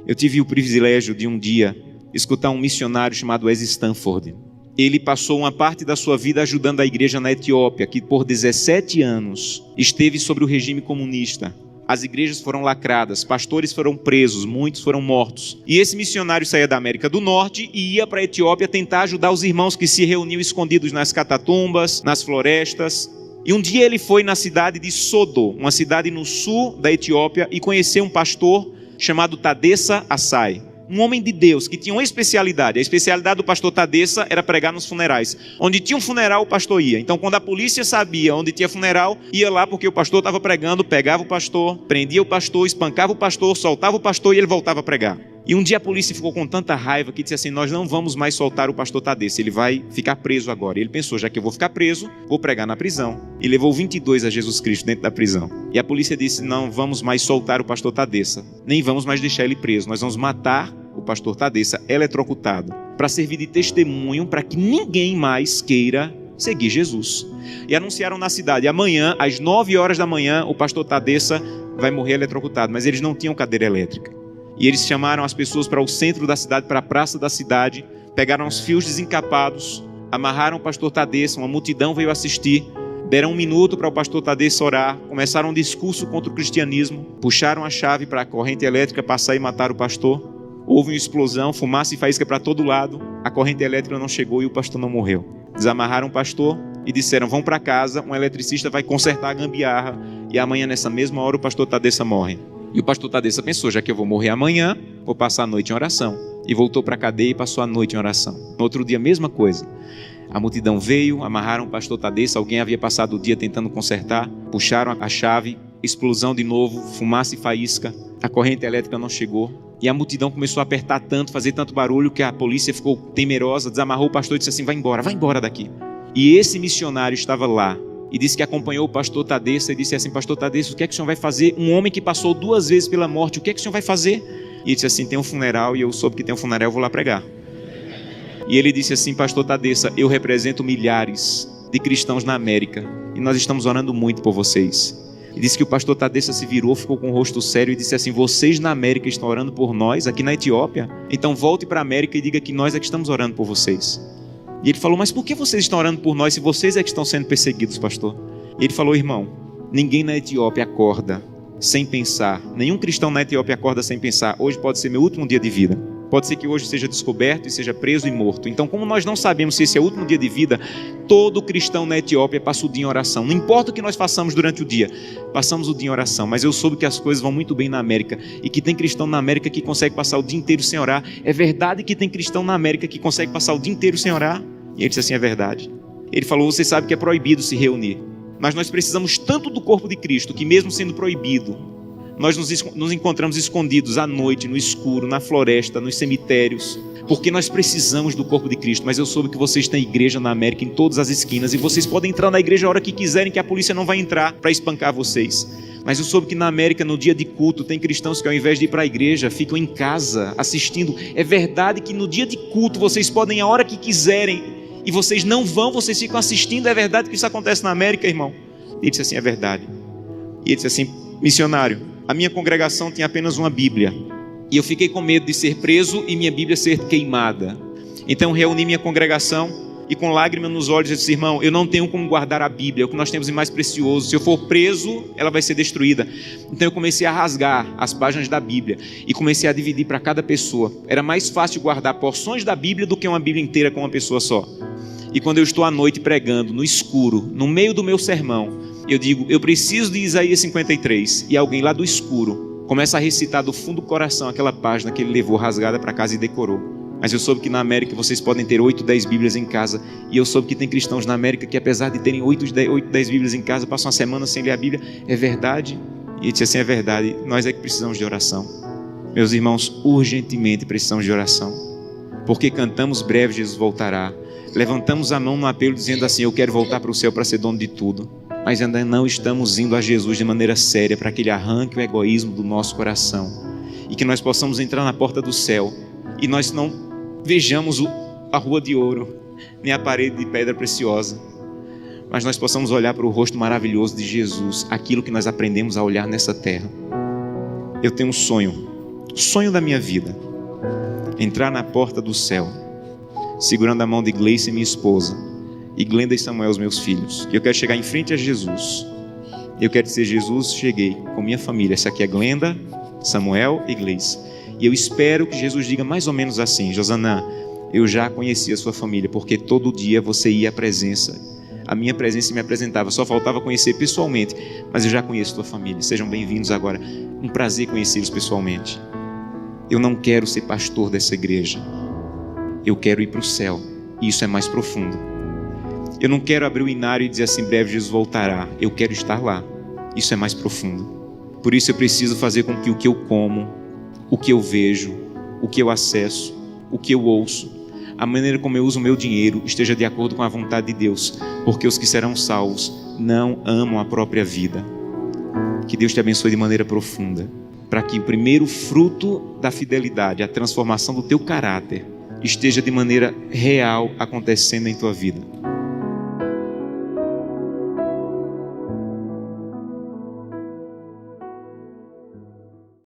Eu tive o privilégio de um dia escutar um missionário chamado Wes Stanford. Ele passou uma parte da sua vida ajudando a igreja na Etiópia, que por 17 anos esteve sobre o regime comunista. As igrejas foram lacradas, pastores foram presos, muitos foram mortos. E esse missionário saía da América do Norte e ia para a Etiópia tentar ajudar os irmãos que se reuniam escondidos nas catatumbas, nas florestas. E um dia ele foi na cidade de Sodo, uma cidade no sul da Etiópia, e conheceu um pastor chamado Tadessa Asai. Um homem de Deus que tinha uma especialidade. A especialidade do pastor Tadessa era pregar nos funerais. Onde tinha um funeral, o pastor ia. Então, quando a polícia sabia onde tinha funeral, ia lá porque o pastor estava pregando, pegava o pastor, prendia o pastor, espancava o pastor, soltava o pastor e ele voltava a pregar. E um dia a polícia ficou com tanta raiva que disse assim: nós não vamos mais soltar o pastor Tadessa, ele vai ficar preso agora. E ele pensou: já que eu vou ficar preso, vou pregar na prisão. E levou 22 a Jesus Cristo dentro da prisão. E a polícia disse: não vamos mais soltar o pastor Tadessa, nem vamos mais deixar ele preso, nós vamos matar o pastor Tadessa eletrocutado, para servir de testemunho para que ninguém mais queira seguir Jesus. E anunciaram na cidade: amanhã, às 9 horas da manhã, o pastor Tadessa vai morrer eletrocutado. Mas eles não tinham cadeira elétrica. E eles chamaram as pessoas para o centro da cidade, para a praça da cidade, pegaram os fios desencapados, amarraram o pastor Tadessa, uma multidão veio assistir, deram 1 minuto para o pastor Tadessa orar, começaram um discurso contra o cristianismo, puxaram a chave para a corrente elétrica passar e matar o pastor. Houve uma explosão, fumaça e faísca para todo lado, a corrente elétrica não chegou e o pastor não morreu. Desamarraram o pastor e disseram: vão para casa, um eletricista vai consertar a gambiarra e amanhã nessa mesma hora o pastor Tadessa morre. E o pastor Tadessa pensou: já que eu vou morrer amanhã, vou passar a noite em oração. E voltou para a cadeia e passou a noite em oração. No outro dia, a mesma coisa. A multidão veio, amarraram o pastor Tadessa, alguém havia passado o dia tentando consertar, puxaram a chave, explosão de novo, fumaça e faísca, a corrente elétrica não chegou. E a multidão começou a apertar tanto, fazer tanto barulho, que a polícia ficou temerosa, desamarrou o pastor e disse assim: vai embora daqui. E esse missionário estava lá e disse que acompanhou o pastor Tadessa e disse assim: pastor Tadessa, o que é que o senhor vai fazer? Um homem que passou 2 vezes pela morte, o que é que o senhor vai fazer? E ele disse assim: tem um funeral e eu soube que tem um funeral, eu vou lá pregar. E ele disse assim: pastor Tadessa, eu represento milhares de cristãos na América e nós estamos orando muito por vocês. E disse que o pastor Tadessa se virou, ficou com o rosto sério e disse assim: vocês na América estão orando por nós, aqui na Etiópia? Então volte para a América e diga que nós é que estamos orando por vocês. E ele falou: mas por que vocês estão orando por nós se vocês é que estão sendo perseguidos, pastor? E ele falou: irmão, ninguém na Etiópia acorda sem pensar, nenhum cristão na Etiópia acorda sem pensar: hoje pode ser meu último dia de vida, pode ser que hoje seja descoberto e seja preso e morto. Então, como nós não sabemos se esse é o último dia de vida, todo cristão na Etiópia passa o dia em oração. Não importa o que nós façamos durante o dia, passamos o dia em oração. Mas eu soube que as coisas vão muito bem na América e que tem cristão na América que consegue passar o dia inteiro sem orar. É verdade que tem cristão na América que consegue passar o dia inteiro sem orar? E ele disse assim: é verdade. Ele falou: você sabe que é proibido se reunir, mas nós precisamos tanto do corpo de Cristo que mesmo sendo proibido, nós nos encontramos escondidos à noite, no escuro, na floresta, nos cemitérios, porque nós precisamos do corpo de Cristo. Mas eu soube que vocês têm igreja na América em todas as esquinas e vocês podem entrar na igreja a hora que quiserem, que a polícia não vai entrar para espancar vocês. Mas eu soube que na América, no dia de culto, tem cristãos que ao invés de ir para a igreja, ficam em casa assistindo. É verdade que no dia de culto vocês podem ir a hora que quiserem e vocês não vão, vocês ficam assistindo. É verdade que isso acontece na América, irmão? Ele disse assim: é verdade. E ele disse assim: missionário, a minha congregação tinha apenas uma Bíblia e eu fiquei com medo de ser preso e minha Bíblia ser queimada. Então reuni minha congregação e com lágrimas nos olhos eu disse: irmão, eu não tenho como guardar a Bíblia, é o que nós temos de mais precioso. Se eu for preso, ela vai ser destruída. Então eu comecei a rasgar as páginas da Bíblia e comecei a dividir para cada pessoa. Era mais fácil guardar porções da Bíblia do que uma Bíblia inteira com uma pessoa só. E quando eu estou à noite pregando, no escuro, no meio do meu sermão, eu digo: eu preciso de Isaías 53. E alguém lá do escuro começa a recitar do fundo do coração aquela página que ele levou rasgada para casa e decorou. Mas eu soube que na América vocês podem ter 8, 10 Bíblias em casa. E eu soube que tem cristãos na América que, apesar de terem 8, 10 Bíblias em casa, passam uma semana sem ler a Bíblia. É verdade? E ele disse assim: é verdade, nós é que precisamos de oração. Meus irmãos, urgentemente precisamos de oração. Porque cantamos: breve Jesus voltará. Levantamos a mão no apelo dizendo assim: eu quero voltar para o céu para ser dono de tudo. Mas ainda não estamos indo a Jesus de maneira séria para que Ele arranque o egoísmo do nosso coração e que nós possamos entrar na porta do céu e nós não vejamos a rua de ouro nem a parede de pedra preciosa, mas nós possamos olhar para o rosto maravilhoso de Jesus, aquilo que nós aprendemos a olhar nessa terra. Eu tenho um sonho O sonho da minha vida, entrar na porta do céu, segurando a mão de Gleice, minha esposa, e Glenda e Samuel, os meus filhos. Eu quero chegar em frente a Jesus. Eu quero dizer: Jesus, cheguei com minha família. Essa aqui é Glenda, Samuel e Gleice. E eu espero que Jesus diga mais ou menos assim: Josanã, eu já conheci a sua família, porque todo dia você ia à presença. A minha presença me apresentava, só faltava conhecer pessoalmente, mas eu já conheço a tua família. Sejam bem-vindos agora. Um prazer conhecê-los pessoalmente. Eu não quero ser pastor dessa igreja. Eu quero ir para o céu. E isso é mais profundo. Eu não quero abrir o inário e dizer assim: breve Jesus voltará. Eu quero estar lá. Isso é mais profundo. Por isso eu preciso fazer com que o que eu como, o que eu vejo, o que eu acesso, o que eu ouço, a maneira como eu uso o meu dinheiro esteja de acordo com a vontade de Deus. Porque os que serão salvos não amam a própria vida. Que Deus te abençoe de maneira profunda, para que o primeiro fruto da fidelidade, a transformação do teu caráter, esteja de maneira real acontecendo em tua vida.